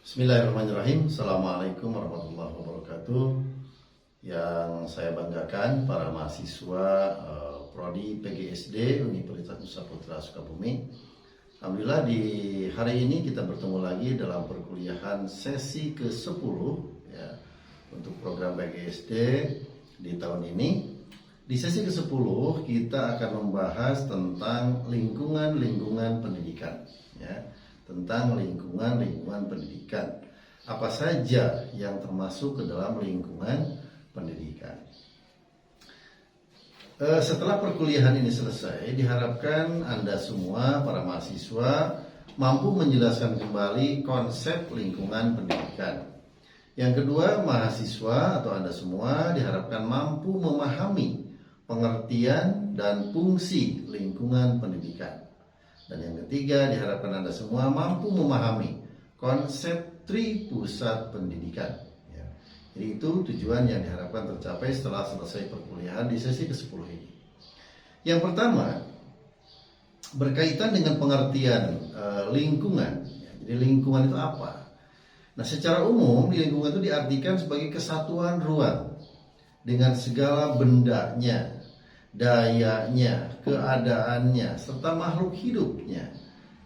Bismillahirrahmanirrahim. Assalamualaikum warahmatullahi wabarakatuh. Yang saya banggakan para mahasiswa Prodi PGSD Universitas Nusa Putra Sukabumi. Alhamdulillah di hari ini kita bertemu lagi dalam perkuliahan sesi ke-10 ya, untuk program PGSD di tahun ini. Di sesi ke-10 kita akan membahas tentang lingkungan pendidikan ya. Tentang lingkungan pendidikan. Apa saja yang termasuk ke dalam lingkungan pendidikan. Setelah perkuliahan ini selesai, diharapkan Anda semua, para mahasiswa, mampu menjelaskan kembali konsep lingkungan pendidikan. Yang kedua, mahasiswa atau Anda semua diharapkan mampu memahami pengertian dan fungsi lingkungan pendidikan. Dan yang ketiga, diharapkan Anda semua mampu memahami konsep Tripusat Pendidikan ya. Jadi itu tujuan yang diharapkan tercapai setelah selesai perkuliahan di sesi ke-10 ini. Yang pertama, berkaitan dengan pengertian lingkungan ya. Jadi lingkungan itu apa? Nah, secara umum lingkungan itu diartikan sebagai kesatuan ruang dengan segala bendanya, dayanya, keadaannya, serta makhluk hidupnya,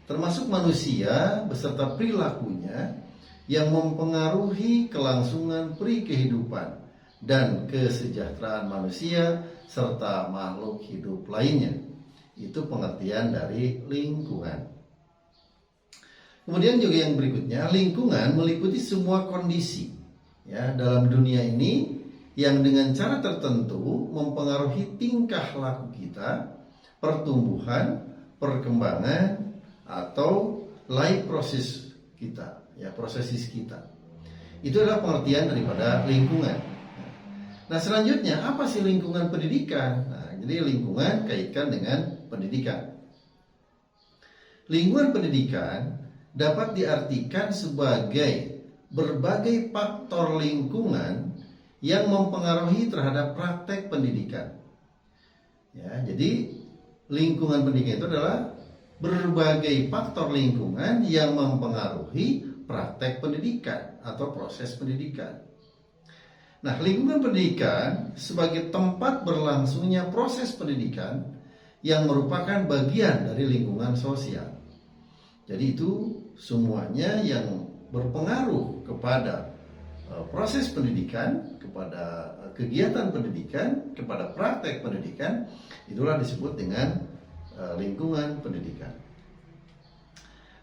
termasuk manusia beserta perilakunya yang mempengaruhi kelangsungan peri kehidupan dan kesejahteraan manusia serta makhluk hidup lainnya. Itu pengertian dari lingkungan. Kemudian juga yang berikutnya, lingkungan meliputi semua kondisi ya dalam dunia ini yang dengan cara tertentu mempengaruhi tingkah laku kita, pertumbuhan, perkembangan, atau life proses kita, ya prosesis kita. Itu adalah pengertian daripada lingkungan. Nah, selanjutnya apa sih lingkungan pendidikan? Nah, jadi lingkungan kaitkan dengan pendidikan. Lingkungan pendidikan dapat diartikan sebagai berbagai faktor lingkungan yang mempengaruhi terhadap praktek pendidikan. Ya, jadi lingkungan pendidikan itu adalah berbagai faktor lingkungan yang mempengaruhi praktek pendidikan atau proses pendidikan. Nah, lingkungan pendidikan sebagai tempat berlangsungnya proses pendidikan yang merupakan bagian dari lingkungan sosial. Jadi itu semuanya yang berpengaruh kepada proses pendidikan, kepada kegiatan pendidikan, kepada praktek pendidikan, itulah disebut dengan lingkungan pendidikan.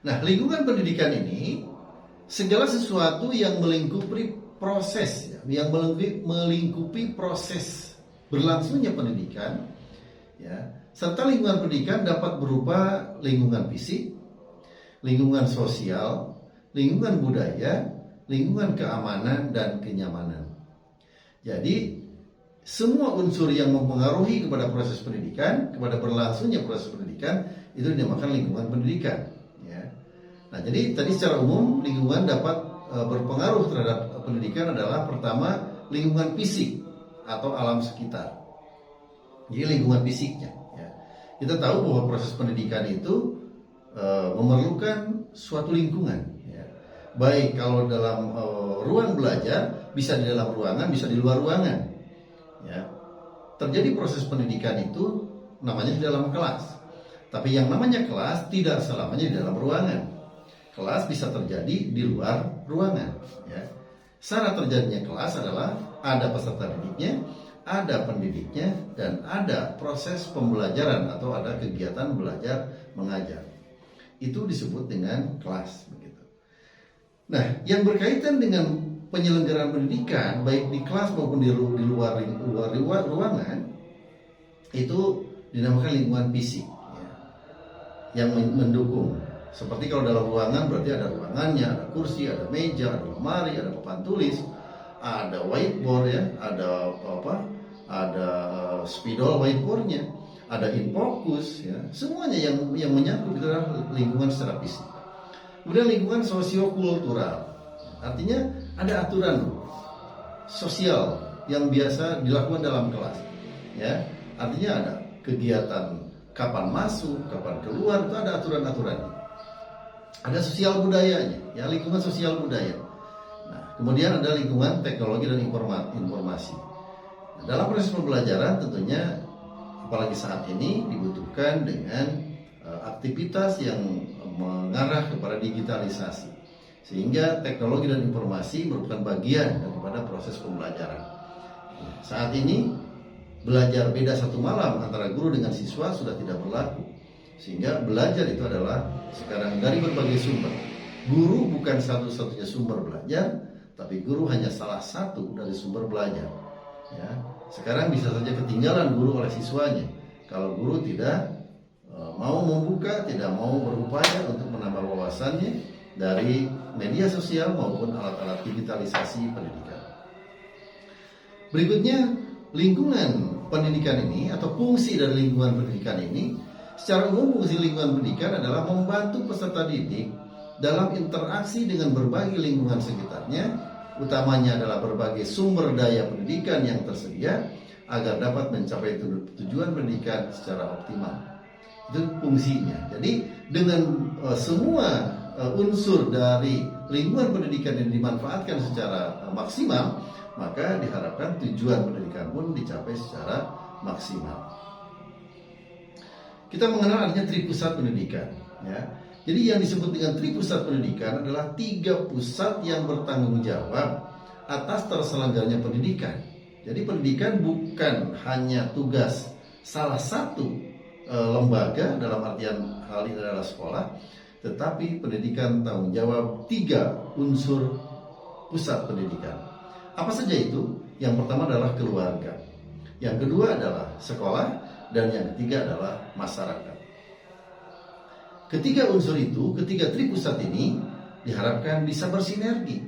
Nah, lingkungan pendidikan ini segala sesuatu yang melingkupi proses, yang melingkupi proses berlangsungnya pendidikan, ya, serta lingkungan pendidikan dapat berupa lingkungan fisik, lingkungan sosial, lingkungan budaya, lingkungan keamanan dan kenyamanan. Jadi semua unsur yang mempengaruhi kepada proses pendidikan, kepada berlangsungnya proses pendidikan, itu dinamakan lingkungan pendidikan. Ya. Nah, jadi tadi secara umum lingkungan dapat berpengaruh terhadap pendidikan adalah pertama lingkungan fisik atau alam sekitar. Jadi lingkungan fisiknya. Ya. Kita tahu bahwa proses pendidikan itu memerlukan suatu lingkungan. Baik kalau dalam ruang belajar, bisa di dalam ruangan, bisa di luar ruangan. Ya. Terjadi proses pendidikan itu namanya di dalam kelas. Tapi yang namanya kelas tidak selamanya di dalam ruangan. Kelas bisa terjadi di luar ruangan. Ya. Syarat terjadinya kelas adalah ada peserta didiknya, ada pendidiknya, dan ada proses pembelajaran atau ada kegiatan belajar mengajar. Itu disebut dengan kelas. Nah, yang berkaitan dengan penyelenggaraan pendidikan, baik di kelas maupun di luar ruangan, itu dinamakan lingkungan fisik, ya, yang mendukung. Seperti kalau dalam ruangan berarti ada ruangannya, ada kursi, ada meja, ada lemari, ada papan tulis, ada whiteboard, ya, ada spidol whiteboardnya, ada infocus, ya, semuanya yang menyangkut itu adalah lingkungan secara fisik. Kemudian lingkungan sosiokultural, artinya ada aturan sosial yang biasa dilakukan dalam kelas, ya. Artinya ada kegiatan kapan masuk, kapan keluar, itu ada aturan-aturannya. Ada sosial budayanya, ya, lingkungan sosial budaya. Nah, kemudian ada lingkungan teknologi dan informasi. Nah, dalam proses pembelajaran tentunya, apalagi saat ini, dibutuhkan dengan aktivitas yang mengarah kepada digitalisasi, sehingga teknologi dan informasi merupakan bagian daripada proses pembelajaran. Saat ini belajar beda satu malam antara guru dengan siswa sudah tidak berlaku, sehingga belajar itu adalah sekarang dari berbagai sumber. Guru bukan satu-satunya sumber belajar, tapi guru hanya salah satu dari sumber belajar. Ya, sekarang bisa saja ketinggalan guru oleh siswanya kalau guru tidak mau membuka, tidak mau berupaya untuk menambah wawasannya dari media sosial maupun alat-alat digitalisasi pendidikan. Berikutnya, lingkungan pendidikan ini atau fungsi dari lingkungan pendidikan ini, secara umum fungsi lingkungan pendidikan adalah membantu peserta didik dalam interaksi dengan berbagai lingkungan sekitarnya, utamanya adalah berbagai sumber daya pendidikan yang tersedia agar dapat mencapai tujuan pendidikan secara optimal. Itu fungsinya. Jadi dengan semua unsur dari lingkungan pendidikan yang dimanfaatkan secara maksimal, maka diharapkan tujuan pendidikan pun dicapai secara maksimal. Kita mengenal adanya tripusat pendidikan, ya. Jadi yang disebut dengan tripusat pendidikan adalah 3 pusat yang bertanggung jawab atas terselenggaranya pendidikan. Jadi pendidikan bukan hanya tugas salah satu lembaga, dalam artian hal ini adalah sekolah, tetapi pendidikan tanggung jawab 3 unsur pusat pendidikan. Apa saja itu? Yang pertama adalah keluarga, yang kedua adalah sekolah, dan yang ketiga adalah masyarakat. Ketiga unsur itu, ketiga tripusat ini diharapkan bisa bersinergi.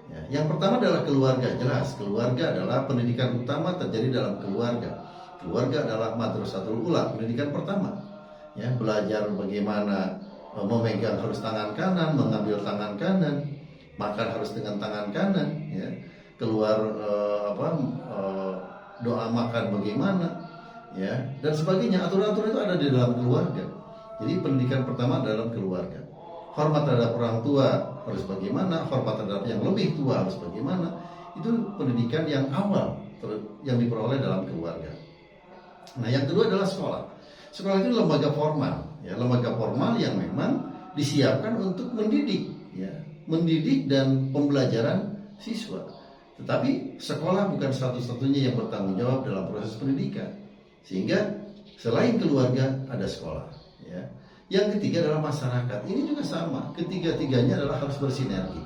Ya, yang pertama adalah keluarga. Jelas, keluarga adalah pendidikan utama terjadi dalam keluarga. Keluarga adalah madrasatul ula, pendidikan pertama. Ya, belajar bagaimana memegang harus tangan kanan, mengambil tangan kanan, makan harus dengan tangan kanan. Ya. Keluar doa makan bagaimana, ya, dan sebagainya. Aturan-aturan itu ada di dalam keluarga. Jadi pendidikan pertama dalam keluarga. Hormat terhadap orang tua harus bagaimana, hormat terhadap yang lebih tua harus bagaimana. Itu pendidikan yang awal yang diperoleh dalam keluarga. Nah, yang kedua adalah sekolah. Sekolah itu lembaga formal, ya, lembaga formal yang memang disiapkan untuk mendidik, ya, mendidik dan pembelajaran siswa. Tetapi sekolah bukan satu-satunya yang bertanggung jawab dalam proses pendidikan, sehingga selain keluarga ada sekolah. Ya. Yang ketiga adalah masyarakat. Ini juga sama. Ketiga-tiganya adalah harus bersinergi.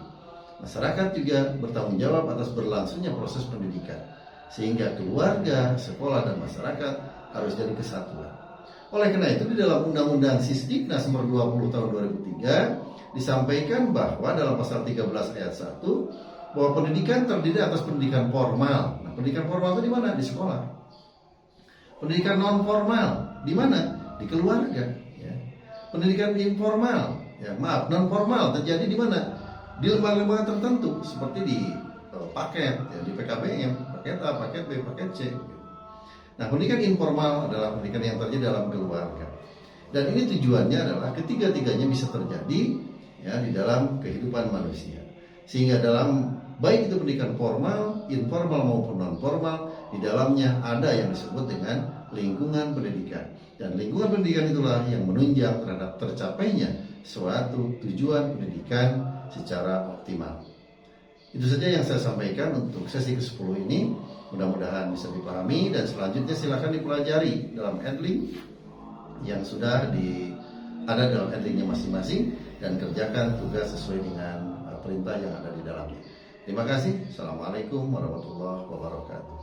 Masyarakat juga bertanggung jawab atas berlangsungnya proses pendidikan, sehingga keluarga, sekolah, dan masyarakat harus jadi kesatuan. Oleh karena itu, di dalam Undang-Undang Sisdiknas nomor 20 tahun 2003 disampaikan bahwa dalam pasal 13 ayat 1 bahwa pendidikan terdiri atas pendidikan formal. Nah, pendidikan formal itu di mana? Di sekolah. Pendidikan non formal di mana? Di keluarga. Ya. Pendidikan informal, ya, non formal terjadi di mana? Di lembaga-lembaga tertentu, seperti di paket, ya, di PKBM, paket A, paket B, paket C. Nah, pendidikan informal adalah pendidikan yang terjadi dalam keluarga. Dan ini tujuannya adalah ketiga-tiganya bisa terjadi, ya, di dalam kehidupan manusia. Sehingga dalam baik itu pendidikan formal, informal maupun non formal, di dalamnya ada yang disebut dengan lingkungan pendidikan. Dan lingkungan pendidikan itulah yang menunjang terhadap tercapainya suatu tujuan pendidikan secara optimal. Itu saja yang saya sampaikan untuk sesi ke-10 ini. Mudah-mudahan bisa dipahami, dan selanjutnya silakan dipelajari dalam Edlink yang sudah ada dalam Edlinknya masing-masing, dan kerjakan tugas sesuai dengan perintah yang ada di dalamnya. Terima kasih. Assalamualaikum warahmatullahi wabarakatuh.